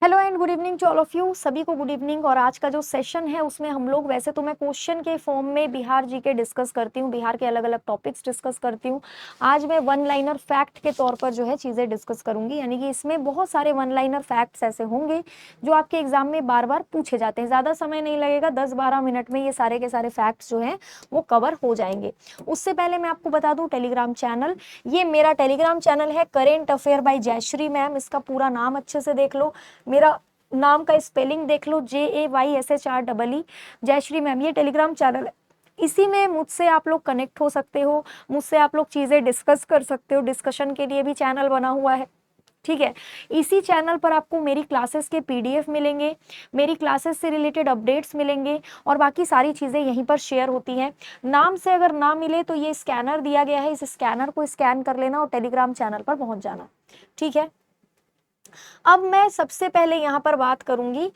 Hello and good evening to all of you, सभी को good evening. और आज का जो सेशन है उसमें हम लोग, वैसे तो मैं क्वेश्चन के फॉर्म में बिहार जी के डिस्कस करती हूँ, बिहार के अलग अलग टॉपिक्स डिस्कस करती हूँ। आज मैं वन लाइनर फैक्ट के तौर पर जो है चीज़ें डिस्कस करूंगी, यानी कि इसमें बहुत सारे वन लाइनर फैक्ट्स ऐसे होंगे जो आपके एग्जाम में बार बार पूछे जाते हैं। ज़्यादा समय नहीं लगेगा, 10-12 मिनट में ये सारे के सारे फैक्ट्स जो हैं वो कवर हो जाएंगे। उससे पहले मैं आपको बता दूँ, टेलीग्राम चैनल, ये मेरा टेलीग्राम चैनल है current affair by Jayashree ma'am. इसका पूरा नाम अच्छे से देख लो, मेरा नाम का स्पेलिंग देख लो, JAYSHREE, जयश्री मैम। ये टेलीग्राम चैनल है, इसी में मुझसे आप लोग कनेक्ट हो सकते हो, मुझसे आप लोग चीज़ें डिस्कस कर सकते हो। डिस्कशन के लिए भी चैनल बना हुआ है, ठीक है। इसी चैनल पर आपको मेरी क्लासेस के PDF मिलेंगे, मेरी क्लासेस से रिलेटेड अपडेट्स मिलेंगे और बाकी सारी चीज़ें यहीं पर शेयर होती हैं। नाम से अगर ना मिले तो ये स्कैनर दिया गया है, इस स्कैनर को स्कैन कर लेना और टेलीग्राम चैनल पर पहुंच जाना, ठीक है। अब मैं सबसे पहले यहाँ पर बात करूंगी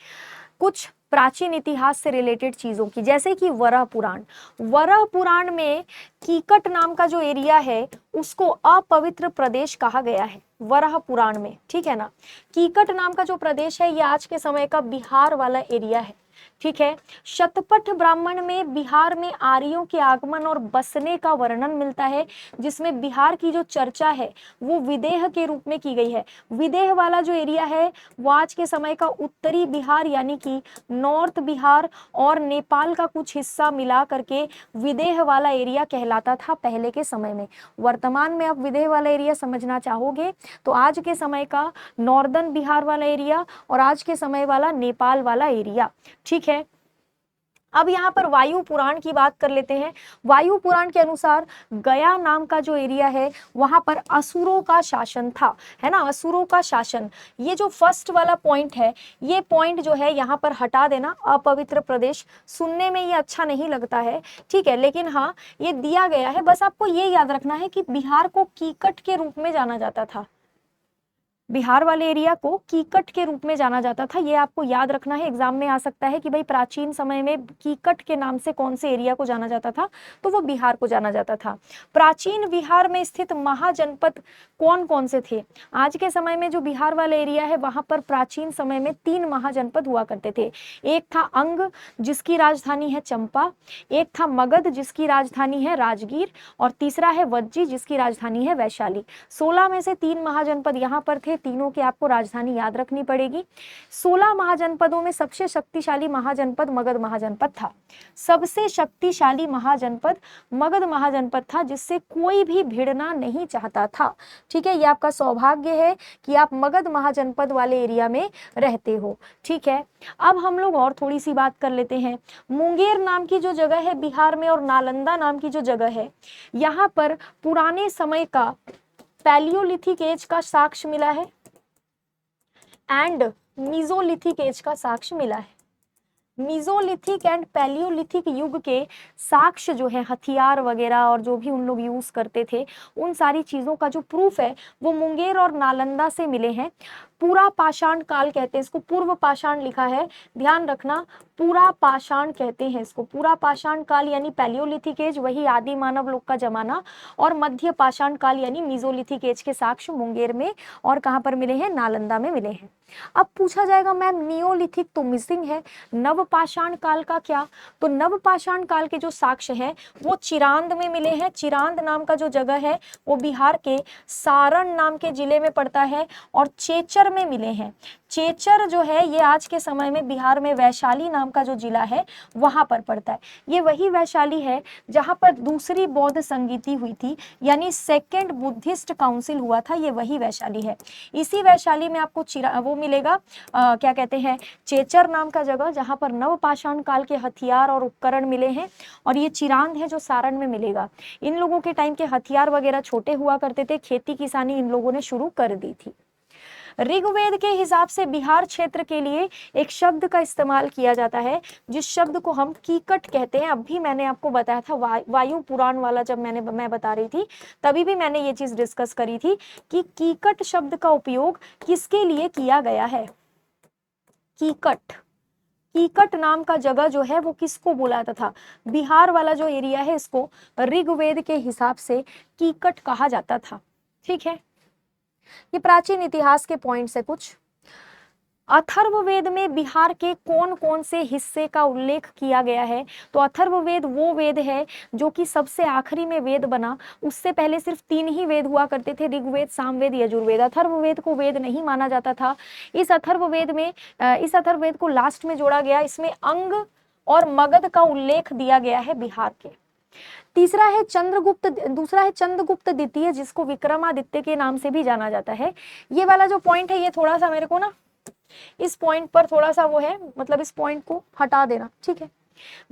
कुछ प्राचीन इतिहास से रिलेटेड चीजों की, जैसे कि वराह पुराण। वराह पुराण में कीकट नाम का जो एरिया है उसको अपवित्र प्रदेश कहा गया है वराह पुराण में, ठीक है ना। कीकट नाम का जो प्रदेश है ये आज के समय का बिहार वाला एरिया है, ठीक है। शतपथ ब्राह्मण में बिहार में आर्यों के आगमन और बसने का वर्णन मिलता है, जिसमें बिहार की जो चर्चा है वो विदेह के रूप में की गई है। विदेह वाला जो एरिया है वो आज के समय का उत्तरी बिहार यानी कि नॉर्थ बिहार और नेपाल का कुछ हिस्सा मिला करके विदेह वाला एरिया कहलाता था पहले के समय में। वर्तमान में आप विदेह वाला एरिया समझना चाहोगे तो आज के समय का नॉर्दर्न बिहार वाला एरिया और आज के समय वाला नेपाल वाला एरिया, ठीक है। अब यहाँ पर वायु पुराण की बात कर लेते हैं। वायु पुराण के अनुसार गया नाम का जो एरिया है वहां पर असुरों का शासन था, है ना, असुरों का शासन। ये जो फर्स्ट वाला पॉइंट है, ये पॉइंट जो है यहाँ पर हटा देना। अपवित्र प्रदेश सुनने में ये अच्छा नहीं लगता है, ठीक है, लेकिन हाँ ये दिया गया है। बस आपको ये याद रखना है कि बिहार को कीकट के रूप में जाना जाता था, बिहार वाले एरिया को कीकट के रूप में जाना जाता था। ये आपको याद रखना है, एग्जाम में आ सकता है कि भाई प्राचीन समय में कीकट के नाम से कौन से एरिया को जाना जाता था, तो वो बिहार को जाना जाता था। प्राचीन बिहार में स्थित महाजनपद कौन कौन से थे? आज के समय में जो बिहार वाला एरिया है वहां पर प्राचीन समय में 3 महाजनपद हुआ करते थे। एक था अंग जिसकी राजधानी है चंपा, एक था मगध जिसकी राजधानी है राजगीर, और तीसरा है वज्जी जिसकी राजधानी है वैशाली। 16 में से 3 महाजनपद यहाँ पर थे, तीनों की आपको राजधानी याद रखनी पड़ेगी। 16 महाजनपदों में सबसे शक्तिशाली महाजनपद मगध महाजनपद था। सबसे शक्तिशाली महाजनपद मगध महाजनपद था, जिससे कोई भी भिड़ना नहीं चाहता था, ठीक है। ये आपका सौभाग्य है कि आप मगध महाजनपद वाले एरिया में रहते हो, ठीक है। अब हम लोग और थोड़ी सी बात कर लेते हैं। मुंगेर नाम की जो जगह है बिहार में और नालंदा नाम की जो जगह है, यहाँ पर पुराने समय का पैलियोलिथिक एज का साक्ष्य मिला है एंड मीजोलिथिक एज का साक्ष्य मिला है। मीजोलिथिक एंड पैलियोलिथिक युग के साक्ष्य जो है, हथियार वगैरह और जो भी उन लोग यूज करते थे, उन सारी चीजों का जो प्रूफ है वो मुंगेर और नालंदा से मिले हैं। पूरा पाषाण काल कहते हैं इसको, पूर्व पाषाण लिखा है, ध्यान रखना, पूरा पाषाण कहते हैं इसको। पूरा पाषाण काल यानी पैलियोलिथिक एज, वही आदि मानव लोग का जमाना, और मध्य पाषाण काल यानी मीजोलिथिक एज के साक्ष्य मुंगेर में और कहाँ पर मिले हैं? नालंदा में मिले हैं। अब पूछा जाएगा मैम नियोलिथिक तो मिसिंग है, नवपाषाण काल का क्या? तो नवपाषाण काल के जो साक्ष्य हैं वो चिरांद में मिले हैं। चिरांद नाम का जो जगह है वो बिहार के सारण नाम के जिले में पड़ता है और चेचर में मिले हैं। चेचर जो है ये आज के समय में बिहार में वैशाली नाम का जो जिला है वहां पर पड़ता है। ये वही वैशाली है जहां पर दूसरी बौद्ध संगीति हुई थी, यानी सेकेंड बुद्धिस्ट काउंसिल हुआ था, ये वही वैशाली है। इसी वैशाली में आपको वो मिलेगा, क्या कहते हैं, चेचर नाम का जगह, जहां पर नवपाषाण काल के हथियार और उपकरण मिले हैं। और ये चिरांद है जो सारण में मिलेगा। इन लोगों के टाइम के हथियार वगैरह छोटे हुआ करते थे, खेती किसानी इन लोगों ने शुरू कर दी थी। ऋग्वेद के हिसाब से बिहार क्षेत्र के लिए एक शब्द का इस्तेमाल किया जाता है, जिस शब्द को हम कीकट कहते हैं। अभी मैंने आपको बताया था वायु पुराण वाला, जब मैं बता रही थी तभी भी मैंने ये चीज डिस्कस करी थी कि कीकट शब्द का उपयोग किसके लिए किया गया है। कीकट, कीकट नाम का जगह जो है वो किसको बुलाता था? बिहार वाला जो एरिया है इसको ऋग्वेद के हिसाब से कीकट कहा जाता था, ठीक है। ये प्राचीन इतिहास के पॉइंट्स है कुछ। अथर्ववेद में बिहार के कौन कौन से हिस्से का उल्लेख किया गया है? तो अथर्ववेद वो वेद है जो कि सबसे आखिरी में वेद बना। उससे पहले सिर्फ 3 ही वेद हुआ करते थे, ऋग्वेद, सामवेद, यजुर्वेद। अथर्ववेद को वेद नहीं माना जाता था। इस अथर्ववेद को लास्ट में जोड़ा गया। इसमें अंग और मगध का उल्लेख दिया गया है बिहार के। दूसरा है चंद्रगुप्त द्वितीय, जिसको विक्रमादित्य के नाम से भी जाना जाता है। ये वाला जो पॉइंट है, ये थोड़ा सा मेरे को ना इस पॉइंट पर थोड़ा सा वो है, मतलब इस पॉइंट को हटा देना, ठीक है।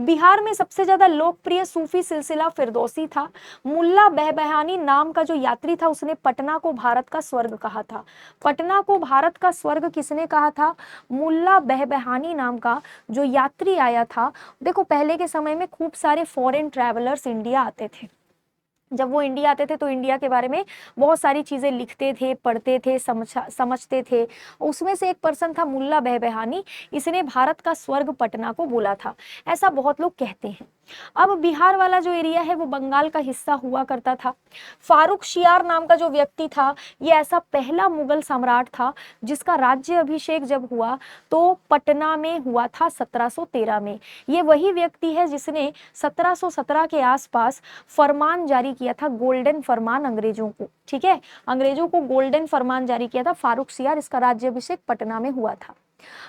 बिहार में सबसे ज्यादा लोकप्रिय सूफी सिलसिला फिरदौसी था। मुल्ला बहबहानी नाम का जो यात्री था, उसने पटना को भारत का स्वर्ग कहा था। पटना को भारत का स्वर्ग किसने कहा था? मुल्ला बहबहानी नाम का जो यात्री आया था। देखो, पहले के समय में खूब सारे फॉरेन ट्रैवलर्स इंडिया आते थे। जब वो इंडिया आते थे तो इंडिया के बारे में बहुत सारी चीज़ें लिखते थे, पढ़ते थे, समझते थे। उसमें से एक पर्सन था मुल्ला बहबहानी। इसने भारत का स्वर्ग पटना को बोला था, ऐसा बहुत लोग कहते हैं। अब बिहार वाला जो एरिया है वो बंगाल का हिस्सा हुआ करता था। फारूक शियार नाम का जो व्यक्ति था, ये ऐसा पहला मुगल सम्राट था जिसका राज्य अभिषेक जब हुआ तो पटना में हुआ था 1713 में। ये वही व्यक्ति है जिसने 1717 के आसपास फरमान जारी किया था, गोल्डन फरमान अंग्रेजों को, ठीक है। अंग्रेजों को गोल्डन फरमान जारी किया था फारूक शियार। इसका राज्याभिषेक पटना में हुआ था।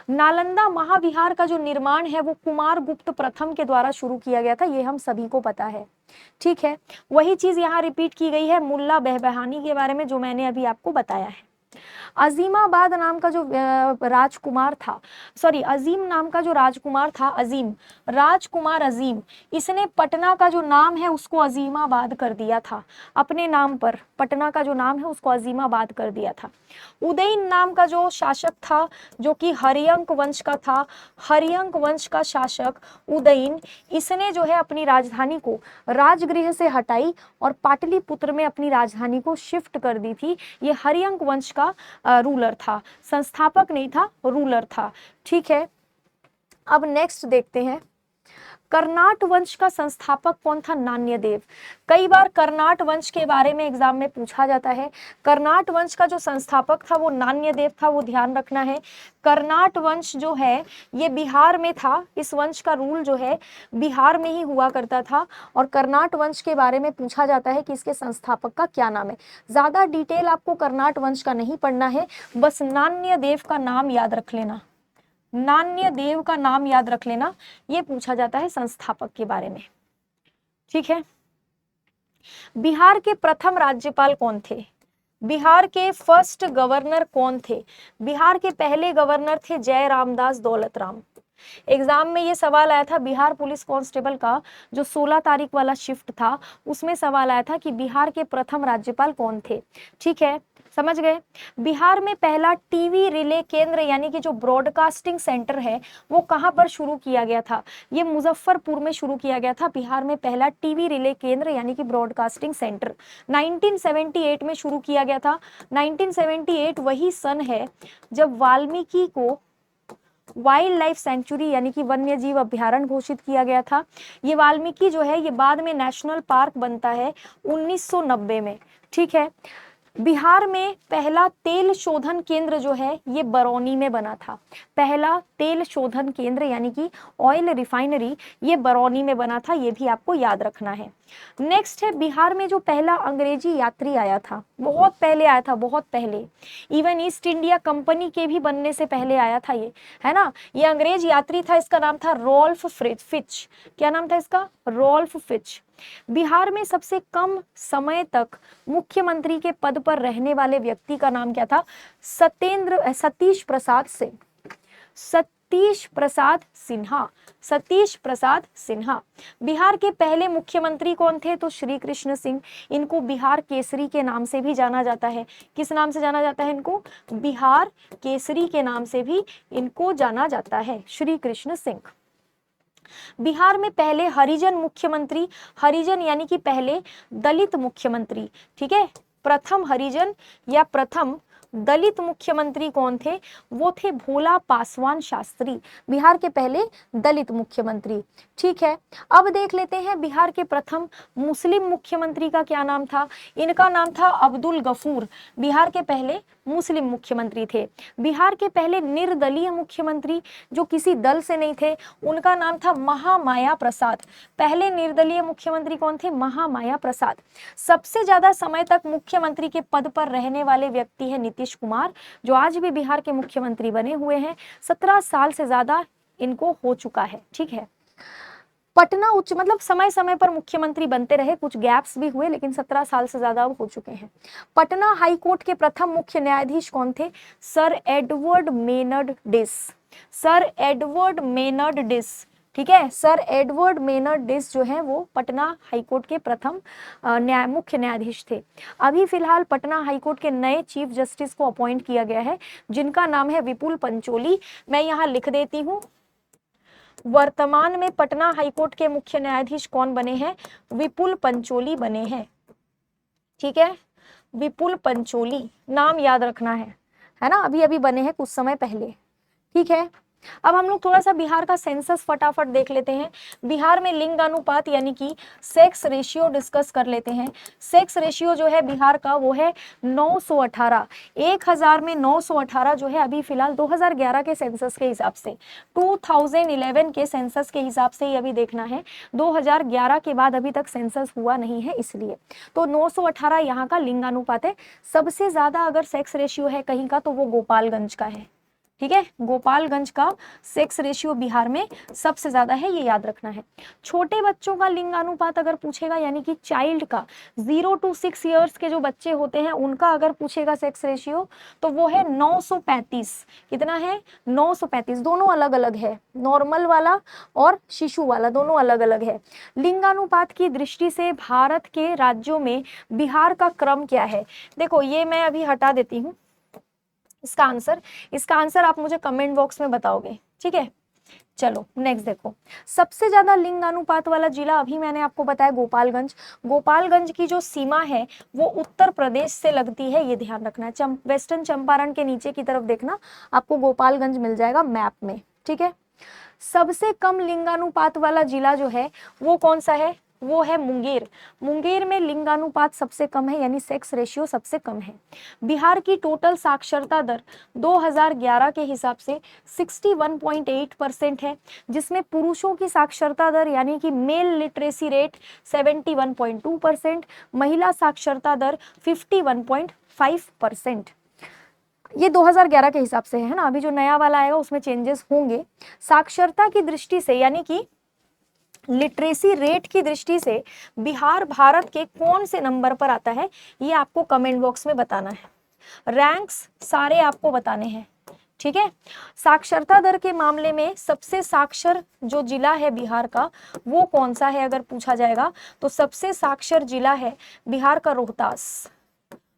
नालंदा महाविहार का जो निर्माण है वो कुमार गुप्त प्रथम के द्वारा शुरू किया गया था, ये हम सभी को पता है, ठीक है। वही चीज यहाँ रिपीट की गई है मुल्ला बहबहानी के बारे में, जो मैंने अभी आपको बताया है। अजीमाबाद नाम का जो राजकुमार था, अजीम नाम का जो राजकुमार था, राजकुमार अजीम, इसने पटना का जो नाम है उसको अजीमाबाद कर दिया था। अपने नाम पर पटना का जो नाम है उसको अजीमाबाद कर दिया था। उदयन नाम का जो शासक था, जो कि हरियंक वंश का था, हरियंक वंश का शासक उदयन, इसने जो है अपनी राजधानी को राजगृह से हटाई और पाटलिपुत्र में अपनी राजधानी को शिफ्ट कर दी थी। ये हरियंक वंश का रूलर था, संस्थापक नहीं था, रूलर था, ठीक है। अब नेक्स्ट देखते हैं, कर्नाट वंश का संस्थापक कौन था? नान्यदेव। कई बार कर्नाट वंश के बारे में एग्जाम में पूछा जाता है। कर्नाट वंश का जो संस्थापक था वो नान्यदेव था, वो ध्यान रखना है। कर्नाट वंश जो है ये बिहार में था। इस वंश का रूल जो है बिहार में ही हुआ करता था। और कर्नाट वंश के बारे में पूछा जाता है कि इसके संस्थापक का क्या नाम है। ज्यादा डिटेल आपको कर्नाट वंश का नहीं पढ़ना है, बस नान्यदेव का नाम याद रख लेना, नान्यदेव का नाम याद रख लेना। ये पूछा जाता है संस्थापक के बारे में, ठीक है। बिहार के प्रथम राज्यपाल कौन थे? बिहार के फर्स्ट गवर्नर कौन थे? बिहार के पहले गवर्नर थे जय रामदास दौलतराम। एग्जाम में ये सवाल आया था, बिहार पुलिस कांस्टेबल का जो 16 तारीख वाला शिफ्ट था उसमें सवाल आया था कि बिहार के प्रथम राज्यपाल कौन थे, ठीक है, समझ गए। बिहार में पहला टीवी रिले केंद्र यानी कि जो ब्रॉडकास्टिंग सेंटर है वो कहाँ पर शुरू किया गया था? ये मुजफ्फरपुर में शुरू किया गया था। बिहार में पहला टीवी रिले केंद्र यानी कि ब्रॉडकास्टिंग सेंटर 1978 में शुरू किया गया था। 1978 वही सन है जब वाल्मीकि को वाइल्ड लाइफ सेंचुरी यानी कि वन्य जीव अभ्यारण्य घोषित किया गया था। ये वाल्मीकि जो है ये बाद में नेशनल पार्क बनता है 1990 में, ठीक है। बिहार में पहला तेल शोधन केंद्र जो है ये बरौनी में बना था। पहला तेल शोधन केंद्र यानी कि ऑयल रिफाइनरी ये बरौनी में बना था, ये भी आपको याद रखना है। नेक्स्ट है, बिहार में जो पहला अंग्रेजी यात्री आया था, बहुत पहले आया था, बहुत पहले, इवन ईस्ट इंडिया कंपनी के भी बनने से पहले आया था ये, है ना। ये अंग्रेज यात्री था, इसका नाम था रॉल्फ फिच। क्या नाम था इसका? Rolf Fitch. बिहार में सबसे कम समय तक मुख्यमंत्री के पद पर रहने वाले व्यक्ति का नाम क्या था? सतीश प्रसाद सिंह। सतीश प्रसाद सिन्हा। बिहार के पहले मुख्यमंत्री कौन थे? तो श्री कृष्ण सिंह। इनको बिहार केसरी के नाम से भी जाना जाता है। किस नाम से जाना जाता है इनको? बिहार केसरी के नाम से भी इनको जाना जाता है, श्री कृष्ण सिंह। बिहार में पहले हरिजन मुख्यमंत्री, हरिजन यानी कि पहले दलित मुख्यमंत्री, ठीक है, प्रथम हरिजन या प्रथम दलित मुख्यमंत्री कौन थे? वो थे भोला पासवान शास्त्री, बिहार के पहले दलित मुख्यमंत्री। ठीक है, अब देख लेते हैं बिहार के प्रथम मुस्लिम मुख्यमंत्री का क्या नाम था। इनका नाम था अब्दुल गफूर, बिहार के पहले मुस्लिम मुख्यमंत्री थे। बिहार के पहले निर्दलीय मुख्यमंत्री जो किसी दल से नहीं थे, उनका नाम था महामाया प्रसाद। पहले निर्दलीय मुख्यमंत्री कौन थे? महामाया प्रसाद। सबसे ज्यादा समय तक मुख्यमंत्री के पद पर रहने वाले व्यक्ति है नीतीश कुमार, जो आज भी बिहार के मुख्यमंत्री बने हुए हैं। 17 साल से ज्यादा इनको हो चुका है। ठीक है, पटना उच्च मतलब समय समय पर मुख्यमंत्री बनते रहे, कुछ गैप्स भी हुए, लेकिन 17 साल से ज्यादा अब हो चुके हैं। पटना हाई कोर्ट के प्रथम मुख्य न्यायाधीश कौन थे? Sir Edward Maynard Des. Sir Edward Maynard Des, ठीक है, सर एडवर्ड मेनर्ड डिस जो है वो पटना हाईकोर्ट के प्रथम मुख्य न्यायाधीश थे। अभी फिलहाल पटना हाईकोर्ट के नए चीफ जस्टिस को अपॉइंट किया गया है, जिनका नाम है विपुल पंचोली। मैं यहाँ लिख देती हूँ, वर्तमान में पटना हाईकोर्ट के मुख्य न्यायाधीश कौन बने हैं? विपुल पंचोली बने हैं। ठीक है, विपुल पंचोली नाम याद रखना है ना, अभी अभी बने हैं कुछ समय पहले। ठीक है, अब हम लोग थोड़ा सा बिहार का सेंसस फटाफट देख लेते हैं। बिहार में लिंग अनुपात यानी कि सेक्स रेशियो डिस्कस कर लेते हैं। सेक्स रेशियो जो है बिहार का वो है 918। 1000 में 918 जो है अभी फिलहाल 2011 के सेंसस के हिसाब से, 2011 के सेंसस के हिसाब से ही अभी देखना है। 2011 के बाद अभी तक सेंसस हुआ नहीं है, इसलिए तो 918 यहाँ का लिंग अनुपात है। सबसे ज्यादा अगर सेक्स रेशियो है कहीं का तो वो गोपालगंज का है। ठीक है, गोपालगंज का सेक्स रेशियो बिहार में सबसे ज्यादा है, ये याद रखना है। छोटे बच्चों का लिंग अनुपात अगर पूछेगा, यानी कि चाइल्ड का 0 to 6 ईयर्स के जो बच्चे होते हैं उनका अगर पूछेगा सेक्स रेशियो, तो वो है 935। कितना है? 935। दोनों अलग अलग है, नॉर्मल वाला और शिशु वाला दोनों अलग अलग है। लिंगानुपात की दृष्टि से भारत के राज्यों में बिहार का क्रम क्या है? देखो, ये मैं अभी हटा देती हूँ इसका आंसर आप मुझे कमेंट बॉक्स में बताओगे। ठीक है, चलो नेक्स्ट देखो। सबसे ज्यादा लिंग अनुपात वाला जिला अभी मैंने आपको बताया गोपालगंज। गोपालगंज की जो सीमा है वो उत्तर प्रदेश से लगती है, ये ध्यान रखना है। वेस्टर्न चंपारण के नीचे की तरफ देखना, आपको गोपालगंज मिल जाएगा मैप में। ठीक है, सबसे कम लिंगानुपात वाला जिला जो है वो कौन सा है? वो है मुंगेर। मुंगेर में लिंगानुपात सबसे कम है, यानी सेक्स रेशियो सबसे कम है। बिहार की टोटल साक्षरता दर 2011 के हिसाब से 61.8% है, जिसमें पुरुषों की साक्षरता दर यानी कि मेल लिटरेसी रेट 71.2%, महिला साक्षरता दर 51.5%। ये 2011 के हिसाब से है ना, अभी जो नया वाला आएगा उसमें चेंजेस होंगे। साक्षरता की दृष्टि से यानी कि लिटरेसी रेट की दृष्टि से बिहार भारत के कौन से नंबर पर आता है, ये आपको कमेंट बॉक्स में बताना है। रैंक्स सारे आपको बताने हैं। ठीक है, साक्षरता दर के मामले में सबसे साक्षर जो जिला है बिहार का वो कौन सा है अगर पूछा जाएगा, तो सबसे साक्षर जिला है बिहार का रोहतास।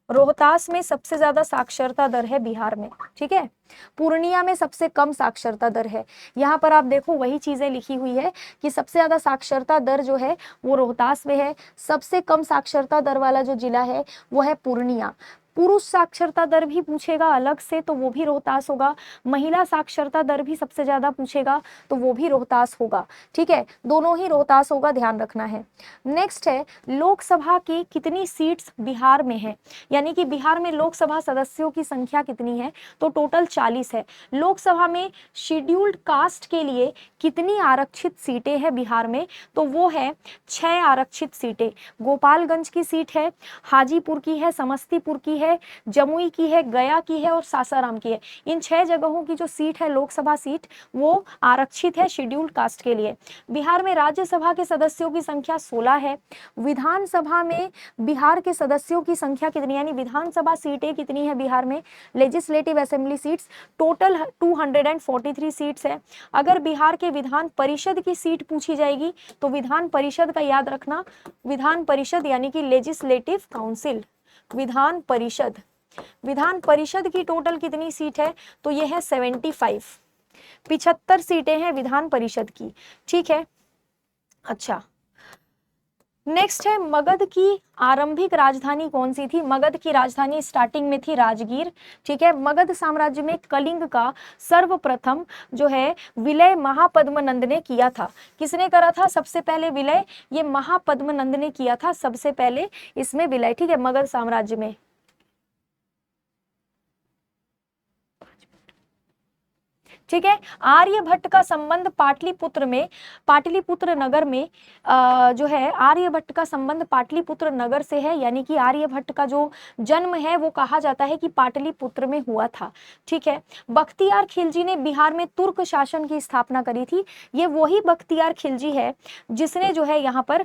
रोहतास में सबसे ज्यादा साक्षरता दर है बिहार में। ठीक है, पूर्णिया में सबसे कम साक्षरता दर है। यहाँ पर आप देखो वही चीजें लिखी हुई है कि सबसे ज्यादा साक्षरता दर जो है वो रोहतास में है, सबसे कम साक्षरता दर वाला जो जिला है वो है पूर्णिया। पुरुष साक्षरता दर भी पूछेगा अलग से तो वो भी रोहतास होगा, महिला साक्षरता दर भी सबसे ज्यादा पूछेगा तो वो भी रोहतास होगा। ठीक है, दोनों ही रोहतास होगा, ध्यान रखना है। नेक्स्ट है लोकसभा की कितनी सीट्स बिहार में है, यानी कि बिहार में लोकसभा सदस्यों की संख्या कितनी है, तो टोटल 40 है। लोकसभा में शेड्यूल्ड कास्ट के लिए कितनी आरक्षित सीटें हैं बिहार में, तो वो है 6 आरक्षित सीटें। गोपालगंज की सीट है, हाजीपुर की है, समस्तीपुर की है, जमुई की है, गया की है और सासाराम की है। इन 6 जगहों की जो सीट है लोकसभा सीट वो आरक्षित है शेड्यूल्ड कास्ट के लिए। बिहार में राज्यसभा के सदस्यों की संख्या 16 है। विधानसभा में बिहार के सदस्यों की संख्या कितनी, यानी विधानसभा सीटें कितनी है बिहार में, legislative assembly seats total 243 seats है। अगर बिहार के विधान परिषद की सीट पूछी जाएगी तो विधान परिषद का याद रखना, विधान परिषद यानी कि लेजिस्लेटिव काउंसिल, विधान परिषद। विधान परिषद की टोटल कितनी सीट है, तो ये है 75। 75 सीटें हैं विधान परिषद की। ठीक है, अच्छा नेक्स्ट है मगध की आरंभिक राजधानी कौन सी थी? मगध की राजधानी स्टार्टिंग में थी राजगीर। ठीक है, मगध साम्राज्य में कलिंग का सर्वप्रथम जो है विलय महापद्मनंद ने किया था। किसने करा था सबसे पहले विलय? ये महापद्मनंद ने किया था सबसे पहले इसमें विलय। ठीक है, मगध साम्राज्य में। ठीक है, आर्यभट्ट का संबंध पाटलिपुत्र नगर में जो है आर्यभट्ट का संबंध पाटलिपुत्र नगर से है, यानी कि आर्यभट्ट का जो जन्म है वो कहा जाता है कि पाटलिपुत्र में हुआ था। ठीक है, बख्तियार खिलजी ने बिहार में तुर्क शासन की स्थापना करी थी। ये वही बख्तियार खिलजी है जिसने जो है यहाँ पर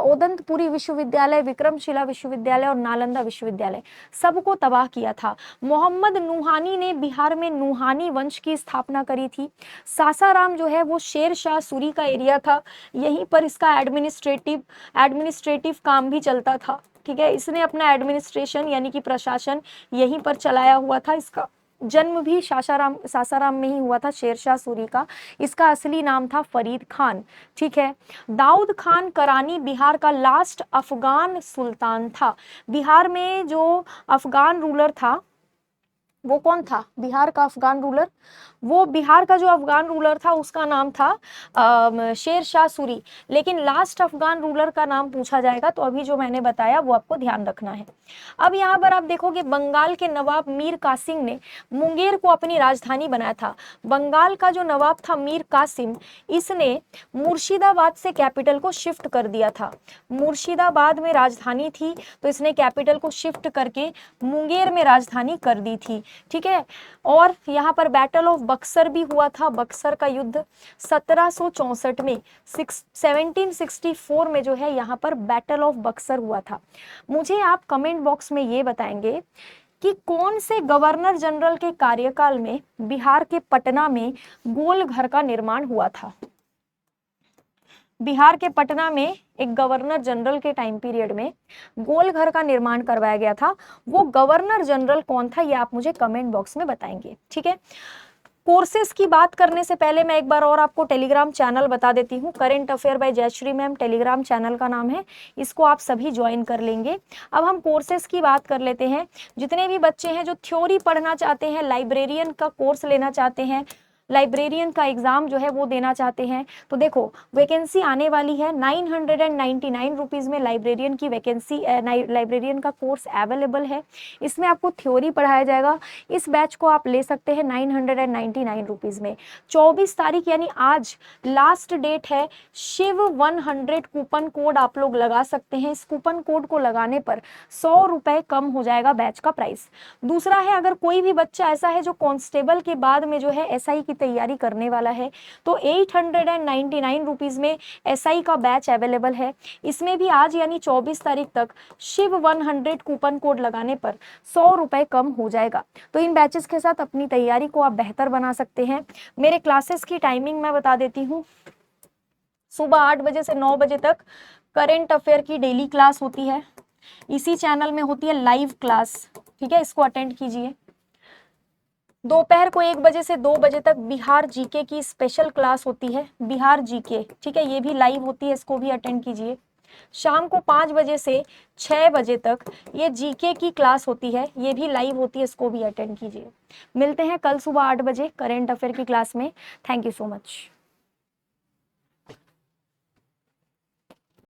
ओदंतपुरी विश्वविद्यालय, विक्रमशिला विश्वविद्यालय और नालंदा विश्वविद्यालय सबको तबाह किया था। मोहम्मद नुहानी ने बिहार में नुहानी वंश की स्थापना करी थी। सासाराम जो है वो शेर शाह सूरी का एरिया था, यहीं पर इसका एडमिनिस्ट्रेटिव काम भी चलता था। ठीक है, इसने अपना एडमिनिस्ट्रेशन यानी कि प्रशासन यहीं पर चलाया हुआ था। इसका जन्म भी सासाराम में ही हुआ था, शेरशाह सूरी का। इसका असली नाम था फरीद खान। ठीक है, दाऊद खान करानी बिहार का लास्ट अफगान सुल्तान था। बिहार में जो अफगान रूलर था वो कौन था? बिहार का अफगान रूलर, वो बिहार का जो अफगान रूलर था उसका नाम था शेर शाह सूरी। लेकिन लास्ट अफगान रूलर का नाम पूछा जाएगा तो अभी जो मैंने बताया वो आपको ध्यान रखना है। अब यहाँ पर आप देखोगे बंगाल के नवाब मीर कासिम ने मुंगेर को अपनी राजधानी बनाया था। बंगाल का जो नवाब था मीर कासिम, इसने मुर्शिदाबाद से कैपिटल को शिफ्ट कर दिया था। मुर्शिदाबाद में राजधानी थी तो इसने कैपिटल को शिफ्ट करके मुंगेर में राजधानी कर दी थी। ठीक है, और यहाँ पर बैटल ऑफ बक्सर भी हुआ था। बक्सर का युद्ध 1764 में 1764 में जो है यहाँ पर बैटल ऑफ बक्सर हुआ था। मुझे आप कमेंट बॉक्स में ये बताएंगे कि कौन से गवर्नर जनरल के कार्यकाल में बिहार के पटना में गोल घर का निर्माण हुआ था? बिहार के पटना में एक गवर्नर जनरल के टाइम पीरियड में गोल घर का निर्माण करवाया गया था। वो गवर्नर जनरल कौन था ये आप मुझे कमेंट बॉक्स में बताएंगे। ठीक है, कोर्सेज की बात करने से पहले मैं एक बार और आपको टेलीग्राम चैनल बता देती हूँ। Current affair by Jayashree ma'am telegram channel का नाम है, इसको आप सभी ज्वाइन कर लेंगे। अब हम कोर्सेज की बात कर लेते हैं। जितने भी बच्चे हैं जो थ्योरी पढ़ना चाहते हैं, लाइब्रेरियन का कोर्स लेना चाहते हैं, लाइब्रेरियन का एग्जाम जो है वो देना चाहते हैं, तो देखो वैकेंसी आने वाली है। 999 रुपीज़ में लाइब्रेरियन की वैकेंसी, लाइब्रेरियन का कोर्स अवेलेबल है। इसमें आपको थ्योरी पढ़ाया जाएगा। इस बैच को आप ले सकते हैं 999 रुपीज़ में। 24 तारीख यानी आज लास्ट डेट है। शिव 100 कूपन कोड आप लोग लगा सकते हैं। इस कूपन कोड को लगाने पर 100 रुपये कम हो जाएगा बैच का प्राइस। दूसरा है, अगर कोई भी बच्चा ऐसा है जो कांस्टेबल के बाद में जो है एसआई की तैयारी करने वाला है तो 899 रुपीज़ में एसआई का बैच अवेलेबल है। इसमें भी आज यानी 24 तारीख तक शिव 100 कूपन कोड लगाने पर 100 रुपये कम हो जाएगा। तो इन बैचेस के साथ अपनी तैयारी को आप बेहतर बना सकते हैं। मेरे क्लासेस की टाइमिंग मैं बता देती हूँ। सुबह 8 बजे से 9 बजे तक करेंट अफेयर की डेली क्लास होती है। इसी चैनल में होती है लाइव क्लास। ठीक है, इसको अटेंड कीजिए। दोपहर को 1 बजे से 2 बजे तक बिहार जीके की स्पेशल क्लास होती है, बिहार जीके। ठीक है, ये भी लाइव होती है, इसको भी अटेंड कीजिए। शाम को 5 बजे से 6 बजे तक ये जीके की क्लास होती है, ये भी लाइव होती है, इसको भी अटेंड कीजिए। मिलते हैं कल सुबह 8 बजे करेंट अफेयर की क्लास में। Thank you so much.